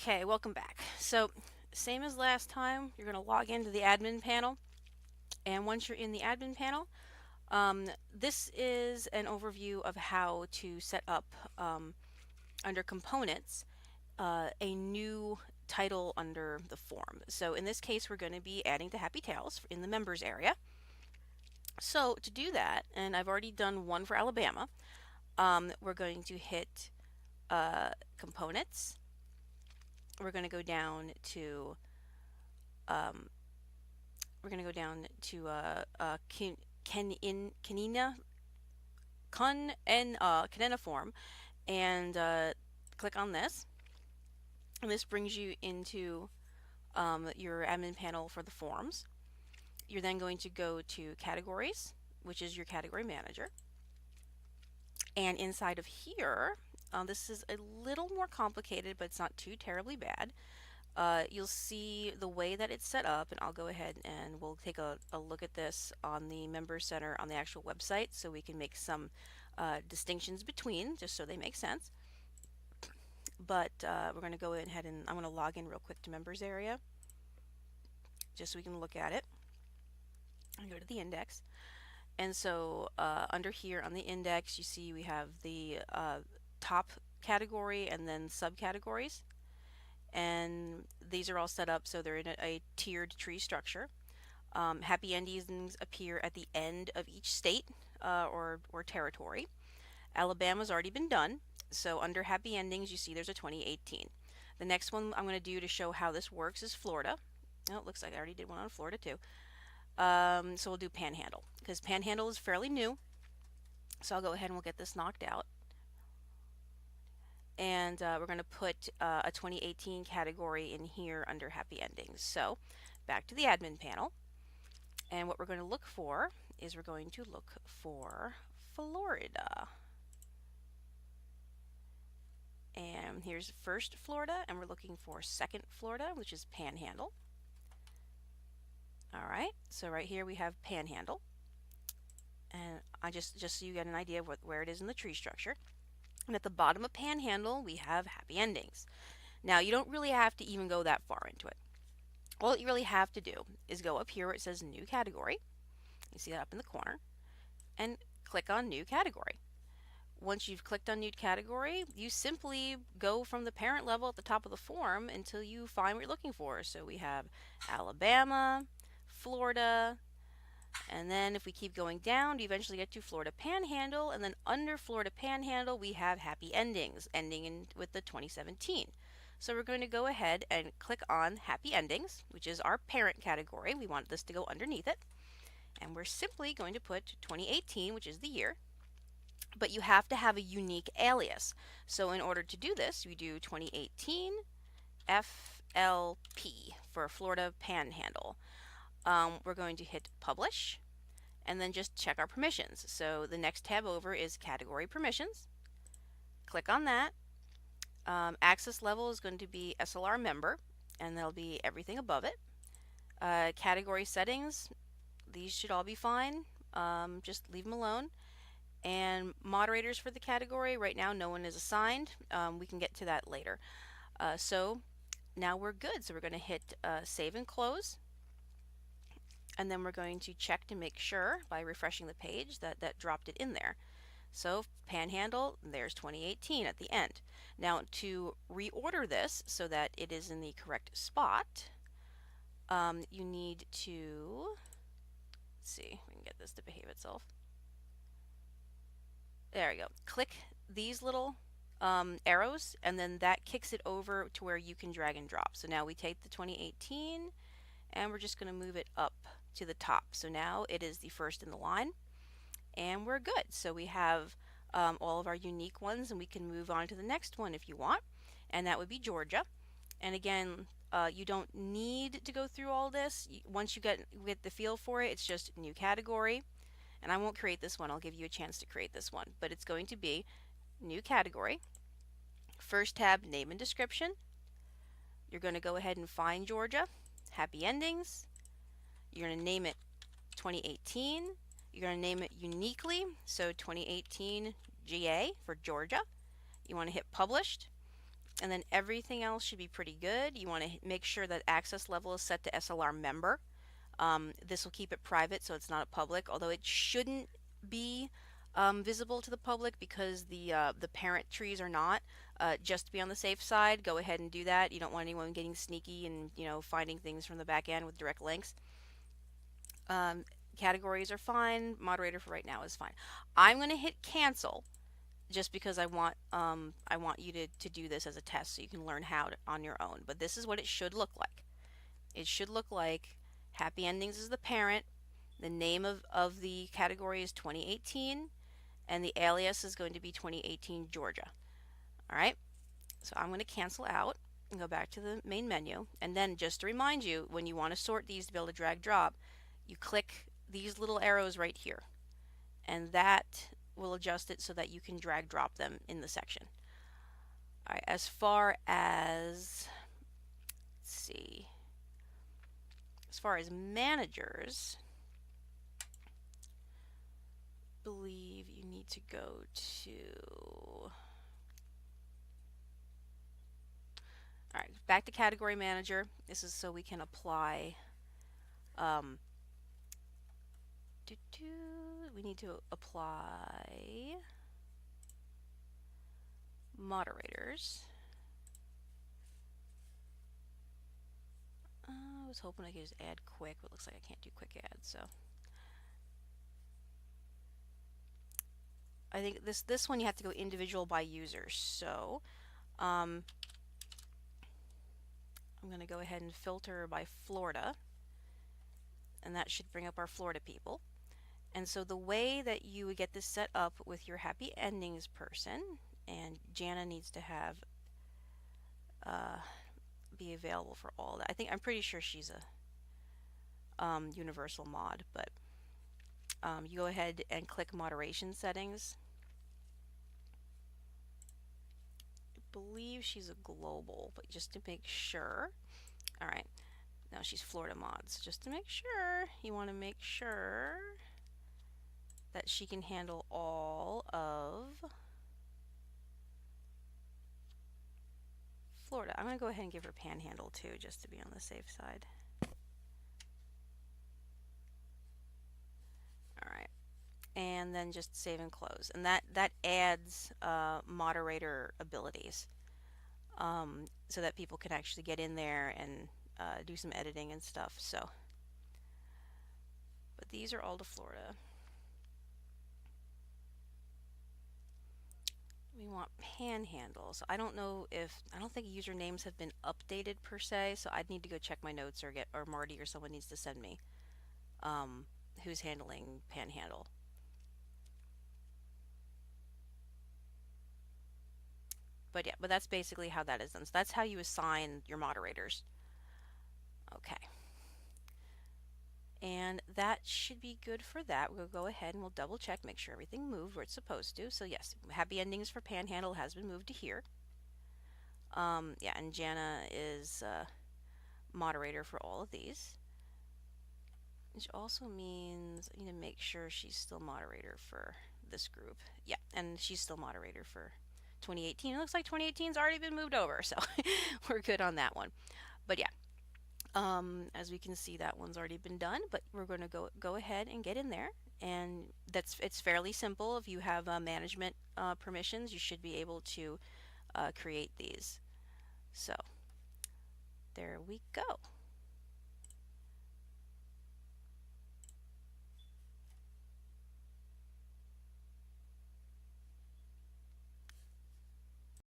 Okay, welcome back. So, same as last time, you're going to log into the admin panel. And once you're in the admin panel, this is an overview of how to set up under components a new title under the form. So in this case, we're going to be adding to Happy Tales in the members area. So to do that, and I've already done one for Alabama, we're going to hit components. We're going to go down to Canena form, and click on this. And this brings you into your admin panel for the forms. You're then going to go to Categories, which is your category manager. And inside of here, this is a little more complicated, but it's not too terribly bad. You'll see the way that it's set up, and I'll go ahead and we'll take a look at this on the Member Center on the actual website so we can make some distinctions between, just so they make sense. But we're going to go ahead and I'm going to log in real quick to Members area just so we can look at it. And go to the index. And so under here on the index, you see we have the top category and then subcategories. And these are all set up so they're in a tiered tree structure. Happy endings appear at the end of each state or territory. Alabama's already been done, so under happy endings you see there's a 2018. The next one I'm going to do to show how this works is Florida. Oh, it looks like I already did one on Florida too. So we'll do Panhandle because Panhandle is fairly new. So I'll go ahead and we'll get this knocked out. And we're going to put a 2018 category in here under happy endings. So back to the admin panel. And what we're going to look for is we're going to look for Florida. And here's first Florida, and we're looking for second Florida, which is Panhandle. All right, so right here we have Panhandle. And I just so you get an idea of where it is in the tree structure. And at the bottom of Panhandle, we have happy endings. Now, you don't really have to even go that far into it. All you really have to do is go up here where it says New Category. You see that up in the corner. And click on New Category. Once you've clicked on New Category, you simply go from the parent level at the top of the form until you find what you're looking for. So we have Alabama, Florida, and then if we keep going down, we eventually get to Florida Panhandle, and then under Florida Panhandle, we have happy endings, ending with the 2017. So we're going to go ahead and click on happy endings, which is our parent category. We want this to go underneath it. And we're simply going to put 2018, which is the year. But you have to have a unique alias. So in order to do this, we do 2018 FLP for Florida Panhandle. We're going to hit publish and then just check our permissions. So the next tab over is category permissions. Click on that. Access level is going to be SLR member, and that'll be everything above it. Category settings, these should all be fine. Just leave them alone. And moderators for the category, right now no one is assigned. We can get to that later. So now we're good. So we're going to hit save and close. And then we're going to check to make sure by refreshing the page that that dropped it in there. So Panhandle, there's 2018 at the end. Now to reorder this so that it is in the correct spot, you need to, let's see, we can get this to behave itself. There we go. Click these little arrows, and then that kicks it over to where you can drag and drop. So now we take the 2018 and we're just going to move it up to the top. So now it is the first in the line, and we're good. So we have all of our unique ones, and we can move on to the next one if you want, and that would be Georgia. And again, you don't need to go through all this. Once you get the feel for it, it's just new category. And I won't create this one. I'll give you a chance to create this one, but it's going to be new category. First tab, name and description. You're going to go ahead and find Georgia, happy endings. You're going to name it 2018. You're going to name it uniquely, so 2018 GA for Georgia. You want to hit published, And then everything else should be pretty good. You want to make sure that access level is set to SLR member. This will keep it private, so it's not public, although it shouldn't be visible to the public because the parent trees are not. Just to be on the safe side, go ahead and do that. You don't want anyone getting sneaky and finding things from the back end with direct links. Um, Categories are fine. Moderator for right now is fine. I'm going to hit cancel just because I want you to do this as a test so you can learn how to, on your own. But this is what it should look like. It should look like Happy Endings is the parent. The name of the category is 2018, and the alias is going to be 2018 Georgia. All right, so I'm going to cancel out and go back to the main menu. And then just to remind you, when you want to sort these to be able to drag drop, you click these little arrows right here, and that will adjust it so that you can drag drop them in the section. All right, as far as, let's see, as far as managers, believe you need to go to, all right, back to category manager. This is so we can apply, we need to apply moderators. I was hoping I could just add quick, but it looks like I can't do quick ads, so. I think this one you have to go individual by user. So I'm going to go ahead and filter by Florida, and that should bring up our Florida people. And so the way that you would get this set up with your Happy Endings person, and Jana needs to have be available for all that. I'm pretty sure she's a universal mod, but you go ahead and click moderation settings. I believe she's a global, but just to make sure. All right, now she's Florida mods. Just to make sure, you want to make sure that she can handle all of Florida. I'm going to go ahead and give her Panhandle too, just to be on the safe side. All right, and then just save and close, and that adds moderator abilities, so that people can actually get in there and do some editing and stuff. So, but these are all to Florida. We want Panhandle. So I don't think usernames have been updated per se. So I'd need to go check my notes or Marty or someone needs to send me who's handling Panhandle. But yeah, but that's basically how that is done. So that's how you assign your moderators. Okay. And that should be good for that. We'll go ahead and we'll double check, make sure everything moved where it's supposed to. So yes, Happy Endings for Panhandle has been moved to here. Yeah, and Jana is moderator for all of these. Which also means I need to make sure she's still moderator for this group. Yeah, and she's still moderator for 2018. It looks like 2018's already been moved over, so we're good on that one. But yeah, as we can see, that one's already been done. But we're going to go ahead and get in there, and it's fairly simple. If you have management permissions, you should be able to create these. So there we go.